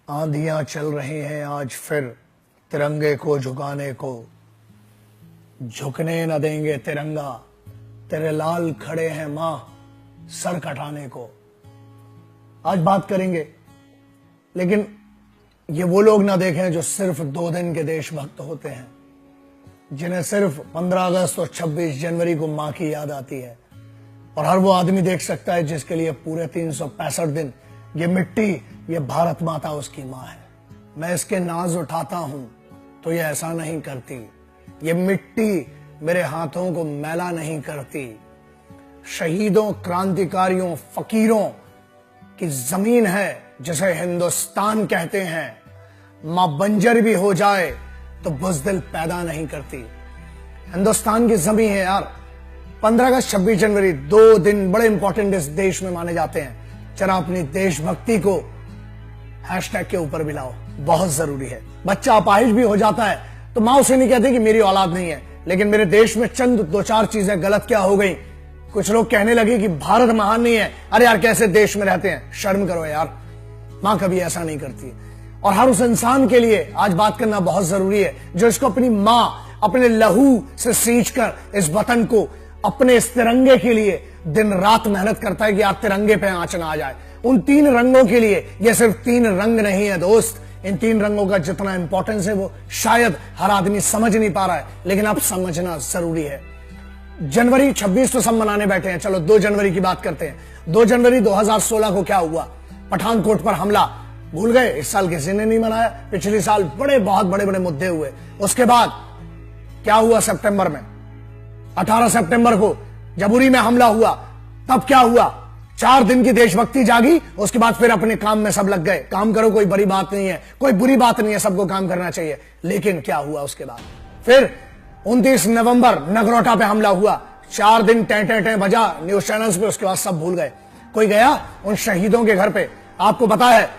आंधियां चल रही हैं आज फिर तिरंगे को झुकाने को, झुकने न देंगे तिरंगा, तेरे लाल खड़े हैं मां सर कटाने को। आज बात करेंगे, लेकिन ये वो लोग ना देखें जो सिर्फ 2 दिन के देशभक्त होते हैं, जिन्हें सिर्फ 15 अगस्त और 26 जनवरी को मां की याद आती है। और हर वो आदमी देख सकता है जिसके लिए पूरे 365 दिन ये मिट्टी, ये भारत माता उसकी मां है। मैं इसके नाज उठाता हूं तो ये ऐसा नहीं करती, ये मिट्टी मेरे हाथों को मैला नहीं करती। शहीदों, क्रांतिकारियों, फकीरों की जमीन है जिसे हिंदुस्तान कहते हैं। मां बंजर भी हो जाए तो बुज़दिल पैदा नहीं करती। हिंदुस्तान की जमीन है यार। 15 अगस्त 26 जनवरी 2 दिन बड़े इंपॉर्टेंट इस देश में माने जाते हैं। जरा अपनी देशभक्ति को हैशटैग के ऊपर भी लाओ, बहुत जरूरी है। बच्चा अपाहिज भी हो जाता है तो मां उसे नहीं कहती कि मेरी औलाद नहीं है, लेकिन मेरे देश में चंद 2-4 चीजें गलत क्या हो गई। कुछ लोग कहने लगे कि भारत महान नहीं है। अरे यार, कैसे देश में रहते हैं, शर्म करो यार। मां कभी ऐसा नहीं करती। और हर उस इंसान के लिए आज बात करना बहुत जरूरी है जो इसको अपनी मां अपने लहू से सींचकर इस वतन को, अपने इस तिरंगे के लिए दिन रात मेहनत करता है कि यार तिरंगे पे आंच ना आ जाए। उन 3 रंगों के लिए, ये सिर्फ 3 रंग नहीं है दोस्त। इन 3 रंगों का जितना इंपॉर्टेंस है वो शायद हर आदमी समझ नहीं पा रहा है, लेकिन अब समझना जरूरी है। जनवरी 26 तो सब मनाने बैठे हैं, चलो 2 जनवरी की बात करते हैं। 2 जनवरी 2016 को क्या हुआ? पठानकोट पर हमला, भूल गए? इस साल किसी ने नहीं मनाया। पिछले साल बहुत बड़े मुद्दे हुए। उसके बाद क्या हुआ? सितंबर में 18 सितंबर को जब उरी में हमला हुआ, तब क्या हुआ? 4 दिन की देशभक्ति जागी, उसके बाद फिर अपने काम में सब लग गए। काम करो, कोई बड़ी बात नहीं है, कोई बुरी बात नहीं है, सबको काम करना चाहिए। लेकिन क्या हुआ उसके बाद? फिर 29 नवंबर नगरोटा पे हमला हुआ, 4 दिन टें बजा न्यूज चैनल्स पे, उसके बाद सब भूल गए। कोई गया उन शहीदों के घर पे? आपको पता है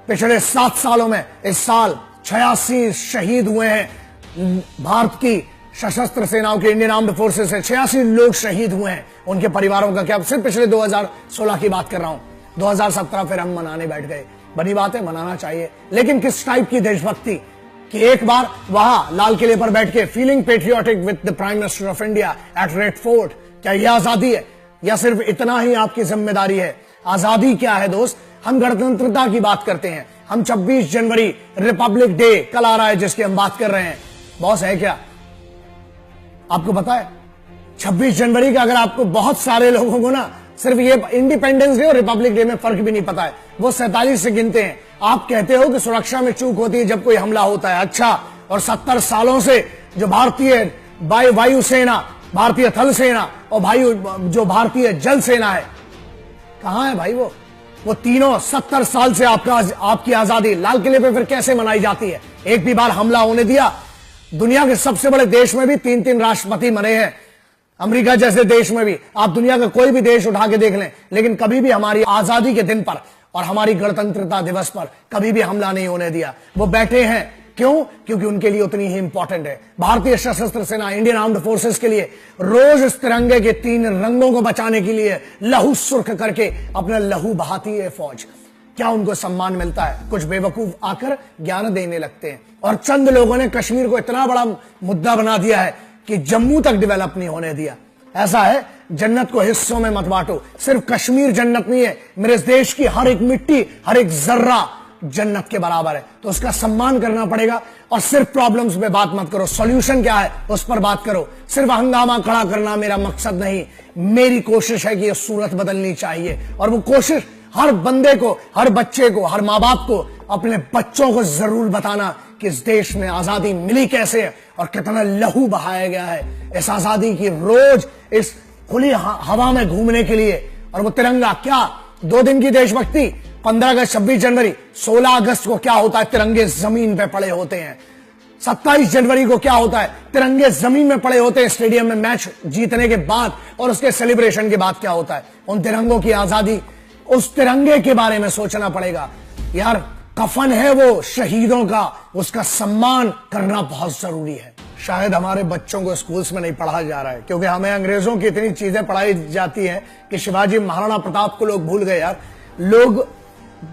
पिछले 7 सालों में इस साल 86 शहीद हुए हैं। भारत की सशस्त्र सेनाओं के, इंडियन आर्म्ड फोर्सेस से 86 लोग शहीद हुए हैं। उनके परिवारों का क्या? सिर्फ पिछले 2016 की बात कर रहा हूं। 2017 फिर हम मनाने बैठ गए। बड़ी बात है, मनाना चाहिए, लेकिन किस टाइप की देशभक्ति कि एक बार वहां लाल किले पर बैठ के feeling patriotic with the prime minister of India at red fort, क्या यह आजादी है? या सिर्फ इतना ही आपकी जिम्मेदारी है? आजादी क्या है दोस्त? हम गणतंत्रता की बात करते हैं। हम 26 जनवरी रिपब्लिक डे कल आ रहा है जिसकी हम बात कर रहे हैं। बॉस है क्या? आपको पता है 26 जनवरी का, अगर आपको बहुत सारे लोगों को ना सिर्फ ये इंडिपेंडेंस डे और रिपब्लिक डे में फर्क भी नहीं पता है, वो 47 से गिनते हैं। आप कहते हो कि सुरक्षा में चूक होती है जब कोई हमला होता है, अच्छा। और 70 सालों से जो भारतीय वायुसेना, भारतीय थल सेना और जो भारतीय जल सेना है, कहां है भाई वो तीनों? 70 साल से आपकी आजादी लाल किले पे फिर कैसे मनाई जाती है? एक भी बार हमला होने दिया? दुनिया के सबसे बड़े देश में भी 3-3 राष्ट्रपति मरे हैं। अमेरिका जैसे देश में भी, आप दुनिया का कोई भी देश उठा के देख लें, लेकिन कभी भी हमारी आजादी के दिन पर और हमारी गणतंत्रता दिवस पर कभी भी हमला नहीं होने दिया। वो बैठे हैं, क्यों? क्योंकि उनके लिए उतनी ही इंपॉर्टेंट है। भारतीय सशस्त्र सेना, इंडियन आर्म्ड फोर्सेस के लिए रोज इस तिरंगे के 3 रंगों को बचाने के लिए लहू सुर्ख करके अपना लहू बहाती है फौज। क्या उनको सम्मान मिलता है? कुछ बेवकूफ आकर ज्ञान देने लगते हैं, और चंद लोगों ने कश्मीर को इतना बड़ा मुद्दा बना दिया है कि जम्मू तक डेवलप नहीं होने दिया। ऐसा है, जन्नत को हिस्सों में मत बांटो। सिर्फ कश्मीर जन्नत नहीं है, मेरे देश की हर एक मिट्टी, हर एक जर्रा जन्नत के बराबर है, तो उसका सम्मान करना पड़ेगा। और सिर्फ प्रॉब्लम्स पे बात मत करो, सॉल्यूशन क्या है उस पर बात करो। सिर्फ हंगामा खड़ा करना मेरा मकसद नहीं। मेरी कोशिश है कि यह सूरत बदलनी चाहिए, और वो कोशिश हर बंदे को, हर बच्चे को, हर माँ बाप को, अपने बच्चों को जरूर बताना कि इस देश में आजादी मिली कैसे है और कितना लहू बहाया गया है इस आजादी की, रोज इस खुली हवा में घूमने के लिए। और वो तिरंगा क्या? 2 दिन की देशभक्ति, 15 अगस्त 26 जनवरी। 16 अगस्त को क्या होता है? तिरंगे जमीन पे पड़े होते हैं। 27 जनवरी को क्या होता है? तिरंगे जमीन में पड़े होते हैं स्टेडियम में मैच जीतने के बाद, और उसके सेलिब्रेशन के बाद क्या होता है? उन तिरंगों की आजादी, उस तिरंगे के बारे में सोचना पड़ेगा यार। कफन है वो शहीदों का, उसका सम्मान करना बहुत जरूरी है। शायद हमारे बच्चों को स्कूल्स में नहीं पढ़ा जा रहा है, क्योंकि हमें अंग्रेजों की इतनी चीजें पढ़ाई जाती हैं कि शिवाजी महाराणा प्रताप को लोग भूल गए यार। लोग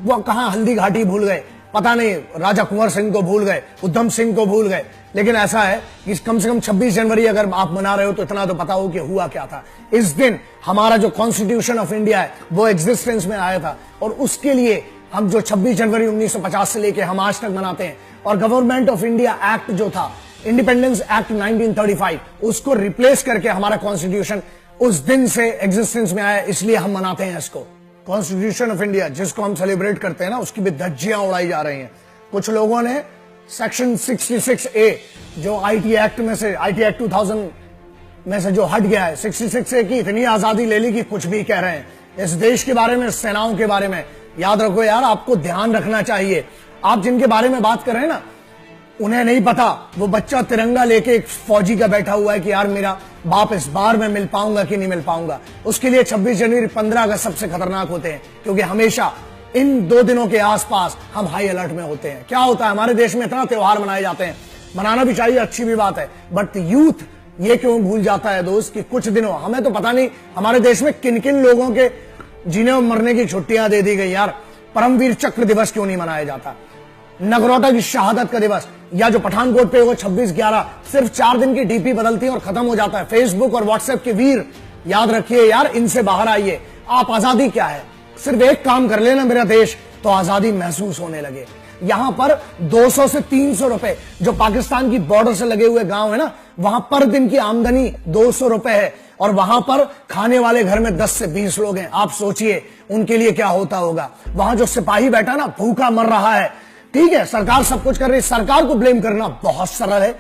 वो कहां हल्दी घाटी भूल गए, पता नहीं राजा कुंवर सिंह को भूल गए, उधम सिंह को भूल गए। लेकिन ऐसा है कि कम से कम 26 जनवरी अगर आप मना रहे हो तो इतना तो पता हो कि हुआ क्या था। इस दिन हमारा जो कॉन्स्टिट्यूशन ऑफ इंडिया है वो एग्जिस्टेंस में आया था, और उसके लिए हम जो 26 जनवरी 1950 से लेके हम आज तक मनाते हैं। और गवर्नमेंट ऑफ इंडिया एक्ट जो था, इंडिपेंडेंस एक्ट 1935, उसको रिप्लेस करके हमारा कॉन्स्टिट्यूशन उस दिन से एग्जिस्टेंस में आया, इसलिए हम मनाते हैं इसको। कॉन्स्टिट्यूशन ऑफ इंडिया जिसको हम सेलिब्रेट करते हैं ना, उसकी भी धज्जियां उड़ाई जा रही हैं। कुछ लोगों ने सेक्शन 66A जो आईटी एक्ट में से, आईटी एक्ट 2000 में से जो हट गया है, 66A की इतनी आजादी ले ली कि कुछ भी कह रहे हैं इस देश के बारे में, सेनाओं के बारे में। याद रखो यार, आपको ध्यान रखना चाहिए। आप जिनके बारे में बात कर रहे हैं ना, उन्हें नहीं पता वो बच्चा तिरंगा लेके एक फौजी का बैठा हुआ है कि यार मेरा बाप इस बार में मिल पाऊंगा कि नहीं मिल पाऊंगा। उसके लिए 26 जनवरी 15 अगस्त सबसे खतरनाक होते हैं, क्योंकि हमेशा इन 2 दिनों के आसपास हम हाई अलर्ट में होते हैं। क्या होता है, हमारे देश में इतना त्योहार मनाए जाते हैं, मनाना भी चाहिए, अच्छी भी बात है, बट यूथ ये क्यों भूल जाता है दोस्त कि कुछ दिनों, हमें तो पता नहीं हमारे देश में किन किन लोगों के जीने और मरने की छुट्टियां दे दी गई यार। परमवीर चक्र दिवस क्यों नहीं मनाया जाता, नगरोटा की शहादत का दिवस, या जो पठानकोट पे वो 26/11 सिर्फ 4 दिन की डीपी बदलती है और खत्म हो जाता है। फेसबुक और व्हाट्सएप के वीर, याद रखिए यार, इनसे बाहर आइए। आप आजादी क्या है, सिर्फ एक काम कर लेना मेरा देश, तो आजादी महसूस होने लगे। यहां पर 200 से 300 रुपए, जो पाकिस्तान की बॉर्डर से लगे हुए गांव है ना, वहां पर दिन की आमदनी 200 रुपए है, और वहां पर खाने वाले घर में 10 से 20 लोग हैं। आप सोचिए उनके लिए क्या होता होगा। वहां जो सिपाही बैठा ना, भूखा मर रहा है। ठीक है, सरकार सब कुछ कर रही है, सरकार को ब्लेम करना बहुत सरल है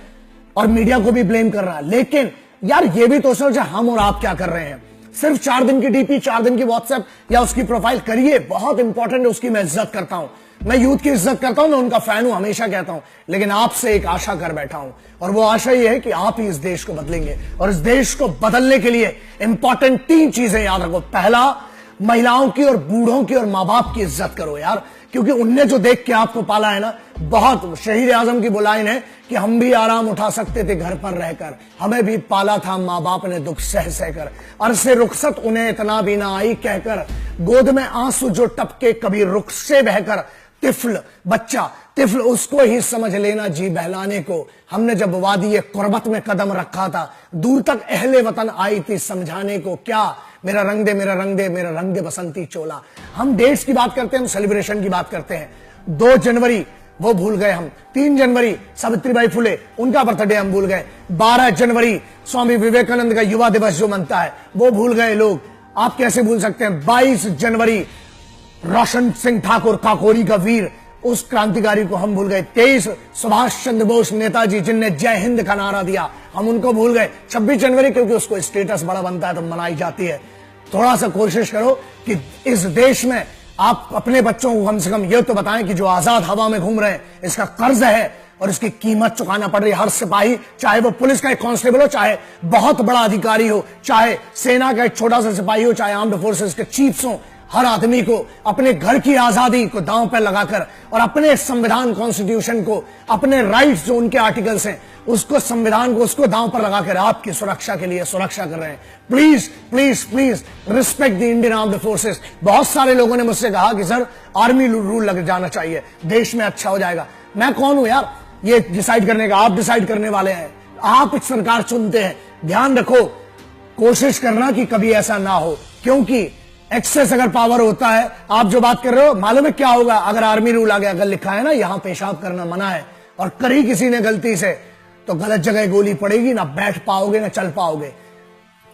और मीडिया को भी ब्लेम करना, लेकिन यार ये भी तो सोचे हम और आप क्या कर रहे हैं। सिर्फ 4 दिन की डीपी, 4 दिन की व्हाट्सएप या उसकी प्रोफाइल करिए, बहुत इंपॉर्टेंट है, उसकी मैं इज्जत करता हूं, मैं यूथ की इज्जत करता हूं, मैं उनका फैन हूं, हमेशा कहता हूं। लेकिन आपसे एक आशा कर बैठा हूं, और वो आशा ये है कि आप ही इस देश को बदलेंगे। और इस देश को बदलने के लिए इंपॉर्टेंट 3 चीजें याद रखो। पहला, महिलाओं की और बूढ़ों की और मां बाप की इज्जत करो यार, क्योंकि उनने जो देख के आपको पाला है ना, बहुत शहीद आजम की बुलाइन है कि हम भी आराम उठा सकते थे घर पर रहकर, हमें भी पाला था माँ बाप ने दुख सह सहकर, अरसे रुखसत उन्हें इतना भी ना आई कहकर, गोद में आंसू जो टपके कभी रुख से बहकर, तिफल बच्चा, तिफल उसको ही समझ लेना जी बहलाने को, हमने जब वादी कुर्बत में कदम रखा था, दूर तक अहले वतन आई थी समझाने को, क्या मेरा रंग दे, मेरा रंग दे, मेरा रंग दे बसंती चोला। हम देश की बात करते हैं, हम सेलिब्रेशन की बात करते हैं। 2 जनवरी वो भूल गए हम, 3 जनवरी सावित्रीबाई फुले उनका बर्थडे हम भूल गए, 12 जनवरी स्वामी विवेकानंद का युवा दिवस जो मनता है वो भूल गए लोग। आप कैसे भूल सकते हैं 22 जनवरी रोशन सिंह ठाकुर काकोरी का वीर, उस क्रांतिकारी को हम भूल गए। 23 सुभाष चंद्र बोस नेताजी जिनने जय हिंद का नारा दिया, हम उनको भूल गए। 26 जनवरी क्योंकि उसको स्टेटस बड़ा बनता है तो मनाई जाती है। थोड़ा सा कोशिश करो कि इस देश में आप अपने बच्चों को कम से कम यह तो बताएं कि जो आजाद हवा में घूम रहे हैं इसका कर्ज है और इसकी कीमत चुकाना पड़ रही है। हर सिपाही, चाहे वो पुलिस का एक कांस्टेबल हो, चाहे बहुत बड़ा अधिकारी हो, चाहे सेना का एक छोटा सा सिपाही हो, चाहे आर्म्ड फोर्सेस के चीफ्स हो, हर आदमी को अपने घर की आजादी को दांव पर लगाकर और अपने संविधान कॉन्स्टिट्यूशन को, अपने राइट्स जो उनके आर्टिकल्स हैं उसको, संविधान को, उसको दांव पर लगाकर आपकी सुरक्षा के लिए सुरक्षा कर रहे हैं। Please please please respect the Indian armed forces. बहुत सारे लोगों ने मुझसे कहा कि सर आर्मी रूल लग जाना चाहिए, देश में अच्छा हो जाएगा। मैं कौन हूं यार ये डिसाइड करने का, आप डिसाइड करने वाले हैं, आप एक सरकार चुनते हैं। ध्यान रखो, कोशिश करना कि कभी ऐसा ना हो, क्योंकि एक्सेस अगर पावर होता है, आप जो बात कर रहे हो, मालूम है क्या होगा अगर आर्मी रूल आ गया, अगर लिखा है ना यहां पेशाब करना मना है और करी किसी ने गलती से, तो गलत जगह गोली पड़ेगी, ना बैठ पाओगे ना चल पाओगे।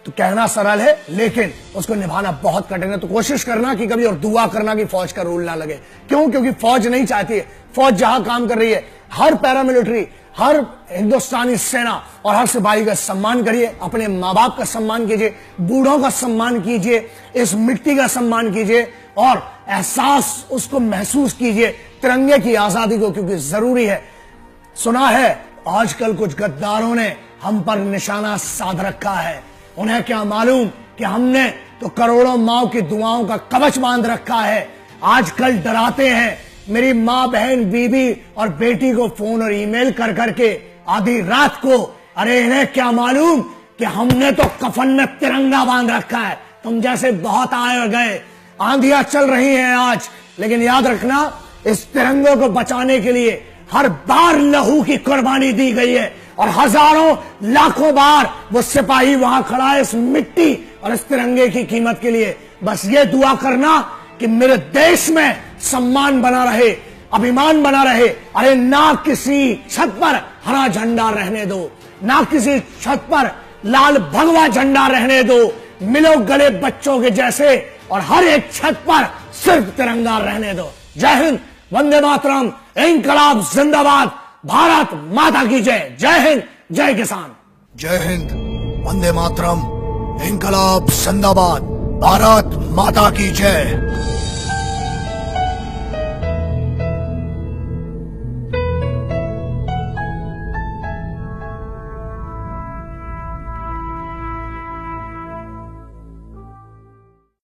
तो कहना सरल है लेकिन उसको निभाना बहुत कठिन है। तो कोशिश करना कि कभी, और दुआ करना कि फौज का रूल ना लगे। क्यों? क्योंकि फौज नहीं चाहती है, फौज जहां काम कर रही है, हर पैरामिलिट्री, हर हिंदुस्तानी सेना और हर सिपाही का सम्मान करिए, अपने माँ बाप का सम्मान कीजिए, बूढ़ों का सम्मान कीजिए, इस मिट्टी का सम्मान कीजिए और एहसास उसको महसूस कीजिए तिरंगे की आजादी को, क्योंकि जरूरी है। सुना है आजकल कुछ गद्दारों ने हम पर निशाना साध रखा है, उन्हें क्या मालूम कि हमने तो करोड़ों माओ की दुआओं का कवच बांध रखा है। आजकल डराते हैं मेरी माँ, बहन, बीबी और बेटी को फोन और ईमेल कर करके आधी रात को। अरे इन्हें क्या मालूम कि हमने तो कफन में तिरंगा बांध रखा है। तुम जैसे बहुत आए और गए, आंधियां चल रही हैं आज, लेकिन याद रखना इस तिरंगे को बचाने के लिए हर बार लहू की कुर्बानी दी गई है और हजारों लाखों बार वो सिपाही वहां खड़ा है इस मिट्टी और इस तिरंगे की कीमत के लिए। बस ये दुआ करना कि मेरे देश में सम्मान बना रहे, अभिमान बना रहे। अरे ना किसी छत पर हरा झंडा रहने दो, ना किसी छत पर लाल भगवा झंडा रहने दो। मिलो गले बच्चों के जैसे और हर एक छत पर सिर्फ तिरंगा रहने दो। जय हिंद, वंदे मातरम, इंकलाब जिंदाबाद, भारत माता की जय। जय हिंद, जय किसान। जय हिंद, वंदे मातरम, इंकलाब जिंदाबाद, भारत माता की जय।